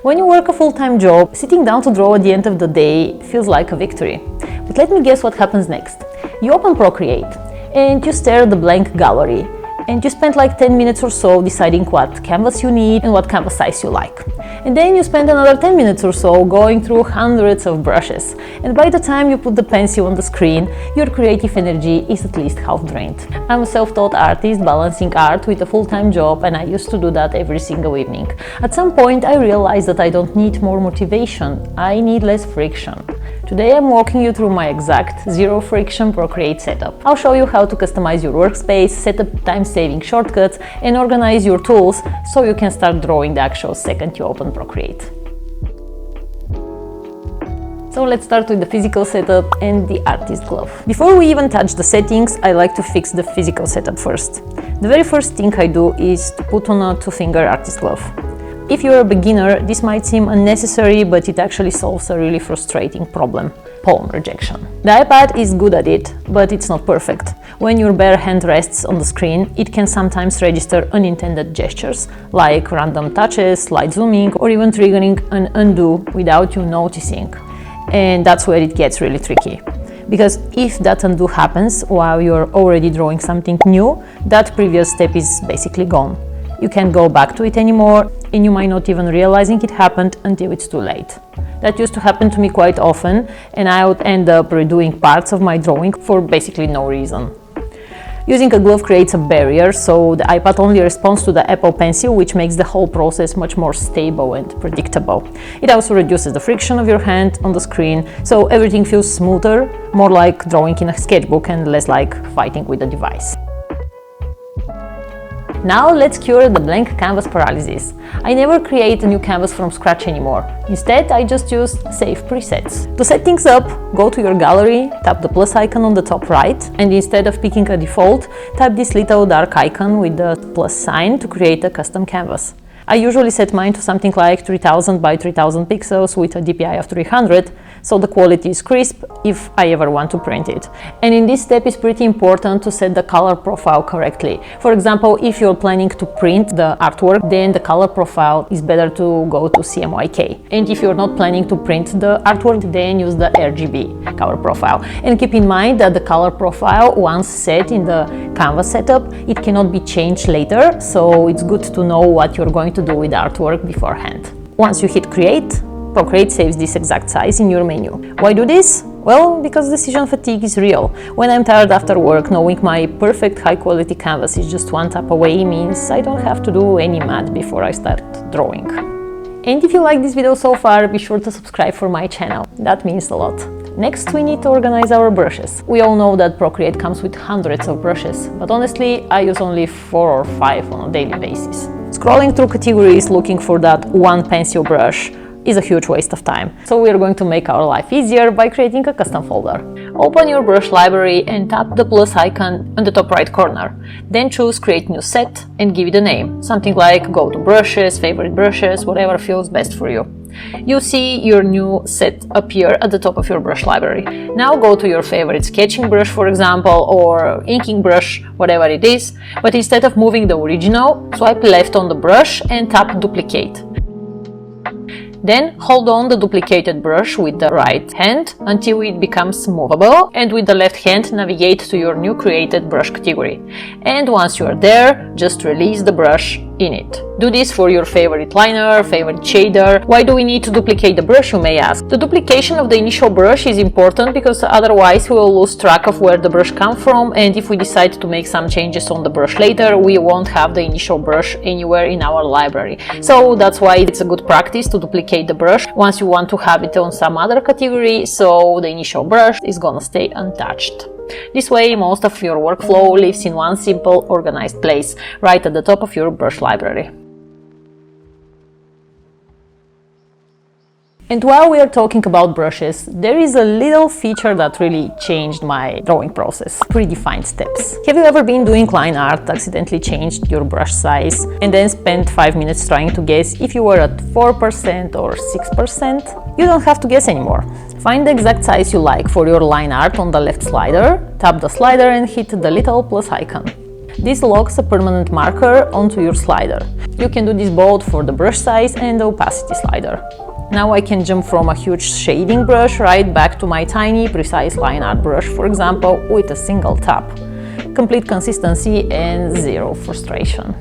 When you work a full-time job, sitting down to draw at the end of the day feels like a victory. But let me guess what happens next. You open Procreate and you stare at the blank gallery, and you spend like 10 minutes or so deciding what canvas you need and what canvas size you like. And then you spend another 10 minutes or so going through hundreds of brushes. And by the time you put the pencil on the screen, your creative energy is at least half drained. I'm a self-taught artist balancing art with a full-time job, and I used to do that every single evening. At some point I realized that I don't need more motivation, I need less friction. Today I'm walking you through my exact zero friction Procreate setup. I'll show you how to customize your workspace, set up time-saving shortcuts, and organize your tools so you can start drawing the actual second you open Procreate. So let's start with the physical setup and the artist glove. Before we even touch the settings, I like to fix the physical setup first. The very first thing I do is to put on a two-finger artist glove. If you're a beginner, this might seem unnecessary, but it actually solves a really frustrating problem: palm rejection. The iPad is good at it, but it's not perfect. When your bare hand rests on the screen, it can sometimes register unintended gestures, like random touches, slight zooming, or even triggering an undo without you noticing. And that's where it gets really tricky. Because if that undo happens while you're already drawing something new, that previous step is basically gone. You can't go back to it anymore, and you might not even realizing it happened until it's too late. That used to happen to me quite often, and I would end up redoing parts of my drawing for basically no reason. Using a glove creates a barrier, so the iPad only responds to the Apple Pencil, which makes the whole process much more stable and predictable. It also reduces the friction of your hand on the screen, so everything feels smoother, more like drawing in a sketchbook and less like fighting with the device. Now let's cure the blank canvas paralysis. I never create a new canvas from scratch anymore. Instead, I just use save presets. To set things up, go to your gallery, tap the plus icon on the top right, and instead of picking a default, tap this little dark icon with the plus sign to create a custom canvas. I usually set mine to something like 3000 by 3000 pixels with a DPI of 300, so the quality is crisp if I ever want to print it. And in this step it's pretty important to set the color profile correctly. For example, if you're planning to print the artwork, then the color profile is better to go to CMYK. And if you're not planning to print the artwork, then use the RGB color profile. And keep in mind that the color profile, once set in the canvas setup, it cannot be changed later, so it's good to know what you're going to do with the artwork beforehand. Once you hit create, Procreate saves this exact size in your menu. Why do this? Well, because decision fatigue is real. When I'm tired after work, knowing my perfect high-quality canvas is just one tap away means I don't have to do any math before I start drawing. And if you like this video so far, be sure to subscribe for my channel. That means a lot. Next, we need to organize our brushes. We all know that Procreate comes with hundreds of brushes, but honestly, I use only 4 or 5 on a daily basis. Scrolling through categories looking for that one pencil brush is a huge waste of time. So we are going to make our life easier by creating a custom folder. Open your brush library and tap the plus icon on the top right corner. Then choose Create New Set and give it a name. Something like Go to Brushes, Favorite Brushes, whatever feels best for you. You see your new set appear at the top of your brush library. Now go to your favorite sketching brush, for example, or inking brush, whatever it is, but instead of moving the original, swipe left on the brush and tap Duplicate. Then hold on the duplicated brush with the right hand until it becomes movable, and with the left hand navigate to your new created brush category. And once you are there, just release the brush in it. Do this for your favorite liner, favorite shader. Why do we need to duplicate the brush, you may ask? The duplication of the initial brush is important because otherwise we will lose track of where the brush comes from, and if we decide to make some changes on the brush later, we won't have the initial brush anywhere in our library. So that's why it's a good practice to duplicate the brush once you want to have it on some other category, so the initial brush is gonna stay untouched. This way, most of your workflow lives in one simple, organized place, right at the top of your brush library. And while we are talking about brushes, there is a little feature that really changed my drawing process: predefined steps. Have you ever been doing line art, accidentally changed your brush size, and then spent 5 minutes trying to guess if you were at 4% or 6%? You don't have to guess anymore. Find the exact size you like for your line art on the left slider, tap the slider and hit the little plus icon. This locks a permanent marker onto your slider. You can do this both for the brush size and the opacity slider. Now I can jump from a huge shading brush right back to my tiny, precise line art brush, for example, with a single tap. Complete consistency and zero frustration.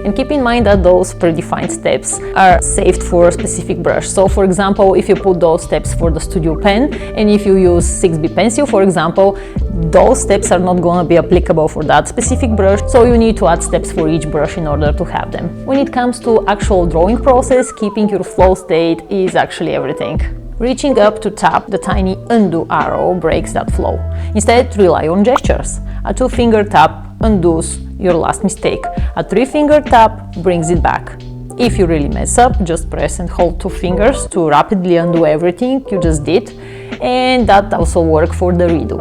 And keep in mind that those predefined steps are saved for a specific brush. So for example, if you put those steps for the Studio Pen, and if you use 6B pencil, for example, those steps are not going to be applicable for that specific brush, so you need to add steps for each brush in order to have them. When it comes to actual drawing process, keeping your flow state is actually everything. Reaching up to tap the tiny undo arrow breaks that flow. Instead, rely on gestures. A 2-finger tap undoes your last mistake. A 3-finger tap brings it back. If you really mess up, just press and hold 2 fingers to rapidly undo everything you just did, and that also works for the redo.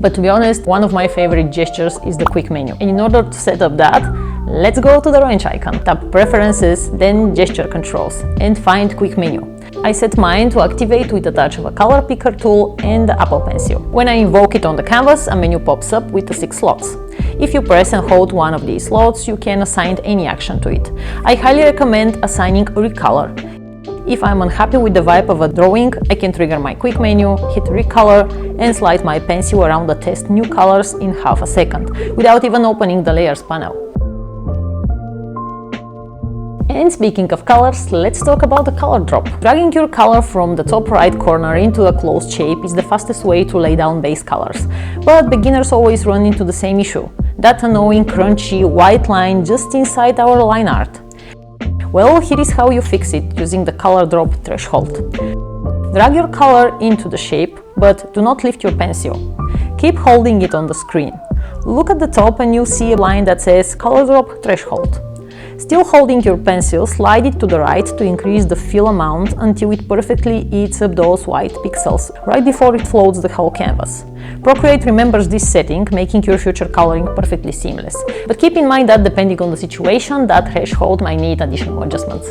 But to be honest, one of my favorite gestures is the quick menu. And in order to set up that, let's go to the wrench icon, tap Preferences, then Gesture Controls, and find Quick Menu. I set mine to activate with a touch of a color picker tool and the Apple Pencil. When I invoke it on the canvas, a menu pops up with the 6 slots. If you press and hold one of these slots, you can assign any action to it. I highly recommend assigning Recolor. If I'm unhappy with the vibe of a drawing, I can trigger my quick menu, hit Recolor, and slide my pencil around to test new colors in half a second, without even opening the Layers panel. And speaking of colors, let's talk about the color drop. Dragging your color from the top right corner into a closed shape is the fastest way to lay down base colors. But beginners always run into the same issue, that annoying crunchy white line just inside our line art. Well, here is how you fix it using the color drop threshold. Drag your color into the shape, but do not lift your pencil. Keep holding it on the screen. Look at the top and you see a line that says color drop threshold. Still holding your pencil, slide it to the right to increase the fill amount until it perfectly eats up those white pixels, right before it floats the whole canvas. Procreate remembers this setting, making your future coloring perfectly seamless. But keep in mind that depending on the situation, that threshold might need additional adjustments.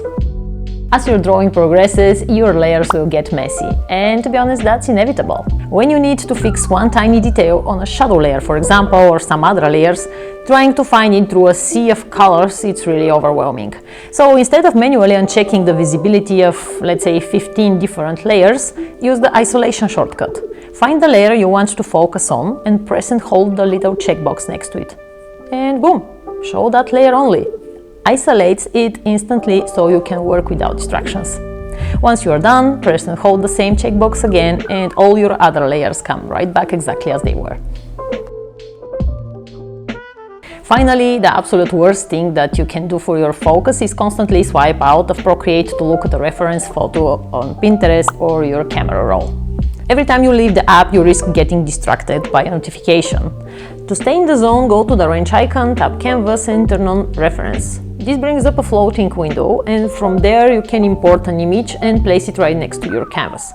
As your drawing progresses, your layers will get messy, and to be honest, that's inevitable. When you need to fix one tiny detail on a shadow layer, for example, or some other layers, trying to find it through a sea of colors, it's really overwhelming. So instead of manually unchecking the visibility of, let's say, 15 different layers, use the isolation shortcut. Find the layer you want to focus on and press and hold the little checkbox next to it. And boom, show that layer only. Isolates it instantly so you can work without distractions. Once you are done, press and hold the same checkbox again and all your other layers come right back exactly as they were. Finally, the absolute worst thing that you can do for your focus is constantly swipe out of Procreate to look at a reference photo on Pinterest or your camera roll. Every time you leave the app, you risk getting distracted by a notification. To stay in the zone, go to the wrench icon, tap Canvas and turn on Reference. This brings up a floating window, and from there you can import an image and place it right next to your canvas.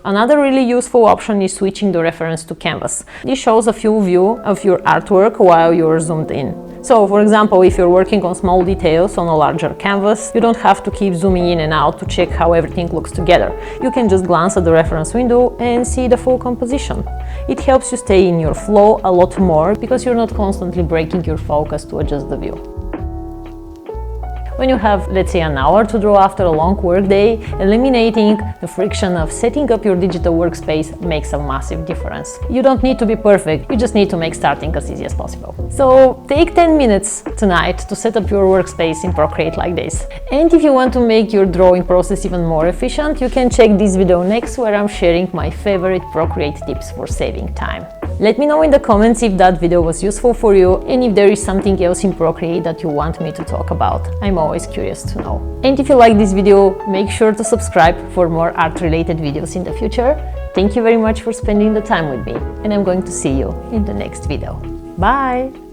Another really useful option is switching the reference to canvas. This shows a full view of your artwork while you're zoomed in. So, for example, if you're working on small details on a larger canvas, you don't have to keep zooming in and out to check how everything looks together. You can just glance at the reference window and see the full composition. It helps you stay in your flow a lot more because you're not constantly breaking your focus to adjust the view. When you have, let's say, an hour to draw after a long workday, eliminating the friction of setting up your digital workspace makes a massive difference. You don't need to be perfect, you just need to make starting as easy as possible. So take 10 minutes tonight to set up your workspace in Procreate like this. And if you want to make your drawing process even more efficient, you can check this video next where I'm sharing my favorite Procreate tips for saving time. Let me know in the comments if that video was useful for you and if there is something else in Procreate that you want me to talk about. I'm always curious to know. And if you like this video, make sure to subscribe for more art-related videos in the future. Thank you very much for spending the time with me, and I'm going to see you in the next video. Bye!